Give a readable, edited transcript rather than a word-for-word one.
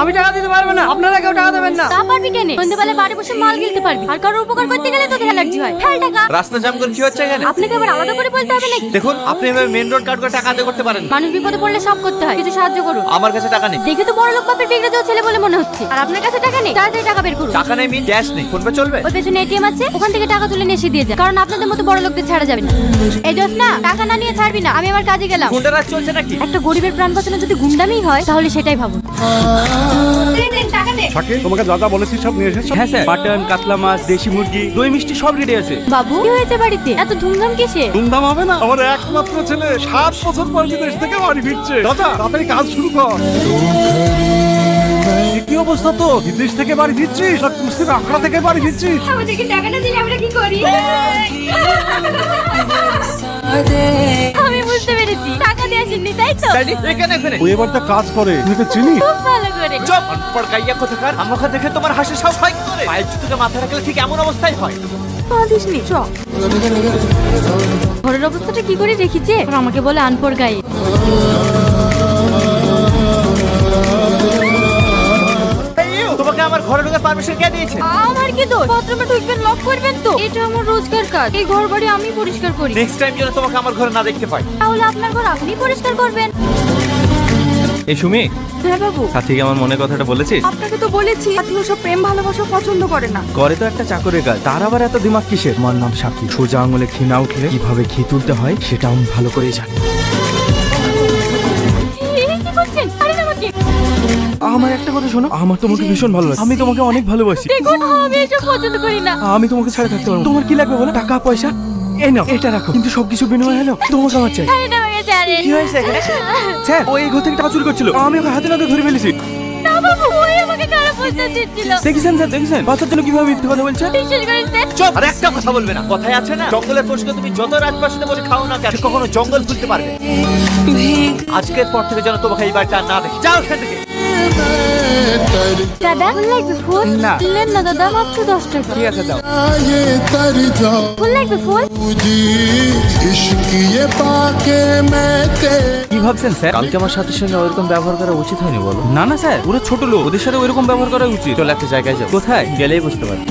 আমি টাকা দিতে পারবো না, আপনারা কেউ টাকা দেবেন না। তা পারবি কেন? সন্ধ্যাবেলা বাড়ি বসে মাল কিনতে পারবি, আর কারোর উপকার করতে গেলে তোদের অ্যালার্জি হয়। ফেল টাকা। রাস্তা জাম করে কি হচ্ছে এখানে? আপনাকে আবার আলাদা করে বলতে হবে নাকি? দেখুন, আপনি এভাবে মেইন রোড কাট করে টাকা আদায় করতে পারেন। মানুষ বিপদে পড়লে সব করতে হয়, কিছু সাহায্য করুন। আমার কাছে টাকা নেই। দেখে তো বড় লোক বাপের বিগড়ে যাওয়া ছেলে বলে মনে হচ্ছে। আর আপনার কাছে টাকা নেই, তাড়াতাড়ি টাকা বের করুন। টাকা নেই মিন ক্যাশ নেই, ফোন পে চলবে? ওই পেছনে এটিএম আছে, ওখান থেকে টাকা তুলে নিয়ে এসে দিয়ে যা, কারণ আপনাদের মতো বড় লোকদের ছাড়া যাবে না। এই জোস না, টাকা না নিয়ে ছাড়বি না, আমি আমার কাজে গেলাম। গুন্ডা রাজ চলছে নাকি? একটা গরিবের প্রাণ বাঁচানো যদি গুন্ডামি হয়, তাহলে সেটাই ভাবুন। টাকা দে। শাকিল, তোমাকে যা যা বলেছি সব নিয়ে এসেছো? হ্যাঁ স্যার, মাটন, কাতলা মাছ, দেশি মুরগি, দই মিষ্টি সব রেডি আছে। বাবু, কি হয়েছে বাড়িতে? এত ধুমধাম কিসে? ধুমধাম হবে না? আমার একমাত্র ছেলে 7 বছর পর বিদেশ থেকে বাড়ি ফিরছে। দাদা, তাড়াতাড়ি কাজ শুরু কর। কি অবস্থা তো? বিদেশ থেকে বাড়ি ফিরছিস আর কুস্তির আখড়া থেকে বাড়ি ফিরছিস? আমাদেরকে টাকাটা দিলে আমরা কি করি? আমি বুঝতে পেরেছি, টাকা দিয়ে আসেননি তাই তো? ড্যাডি এখানে এখানে। ওই এবার তো কাজ করে, তুই তো চিনি। খুব ভালো করে। চুপ, অনপড় কাইয়া কোথাকার। আমাকে দেখে তোমার হাসি সব হয় কি করে? পায়ের জুতোকে মাথা রাখলে ঠিক এমন অবস্থাই হয়। কাঁদিসনি, চ। ঘরের অবস্থাটা কি করে রেখেছে? আর আমাকে বলে আনপড় গায়ে। তোমাকে আমার ঘরে ঢোকার পারমিশন কে দিয়েছে? আমার কি দোষ? বাথরুমে ঢুকবেন, লক করবেন তো? এটা আমার রোজকার কাজ, এই ঘর বাড়ি আমি পরিষ্কার করি। নেক্সট টাইম যেন তোমাকে আমার ঘরে না দেখতে পাই। তাহলে আপনার ঘর আপনি পরিষ্কার করবেন। এই সুমি, হ্যাঁ বাবু, সাথীকে আমার মনে কথাটা বলেছিস? আপনাকে তো বলেছি আপনি ওসব প্রেম ভালোবাসা পছন্দ করে না। করে তো একটা চাকরের কাজ, তার আবার এত দিমাগ কিসের? আমার নাম সাকিব। সোজা আঙুলে ঘি না উঠলে কিভাবে ঘি তুলতে হয় সেটা আমি ভালো করেই জানি। কি করছেন? আরে আমাকে আমার একটা কথা শোনো, আমার তোমাকে ভীষণ ভালো লাগে, আমি তোমাকে অনেক ভালোবাসি। দেখুন, আমি এসব পছন্দ করি না। আমি তোমাকে ছাড়া থাকতে পারবো না। তোমার কি লাগবে বলো? টাকা পয়সা এই নাও, এটা রাখো, কিন্তু সবকিছু বিনিময় হলো তোমাকে আমার চাই। আরে না, আমাকে ছাড়েন। কি হয়েছে এখানে? স্যার, ও এই ঘর থেকে টাকা চুরি করছিল, আমি ওকে হাতে নাতে ধরে ফেলেছি। না বাবু, ওই আমাকে খারাপ প্রস্তাব দিচ্ছিল। দেখেছেন স্যার, দেখেছেন বাচ্চার জন্য কিভাবে মিথ্যে কথা বলছে? বিশ্বাস করেন স্যার? চুপ, আর একটা কথা বলবে না। কথায় আছে না, জঙ্গলের পশুকে তুমি যত রাজপ্রাসাদে বসে খাও না কেন, সে কখনো জঙ্গল খুলতে পারবে না। আজকের পর থেকে যেন তোমাকে এই বাড়িটা আর না দেখি। যাও এখান থেকে। দাদা, ফুল লাগবে? ফুল না। নেন না দাদা, মাত্র 10 টাকা। ঠিক আছে, দাও। ফুল লাগবে? ফুল কি ভাবছেন স্যার? কালকে আমার সাথে সঙ্গে ওইরকম ব্যবহার করা উচিত হয়নি বলো? না না স্যার, ওরা ছোট লোক, ওদের সাথে ওইরকম ব্যবহার করা উচিত। চলো একটা জায়গায় যাও, কোথায়? গেলেই বুঝতে পারবে।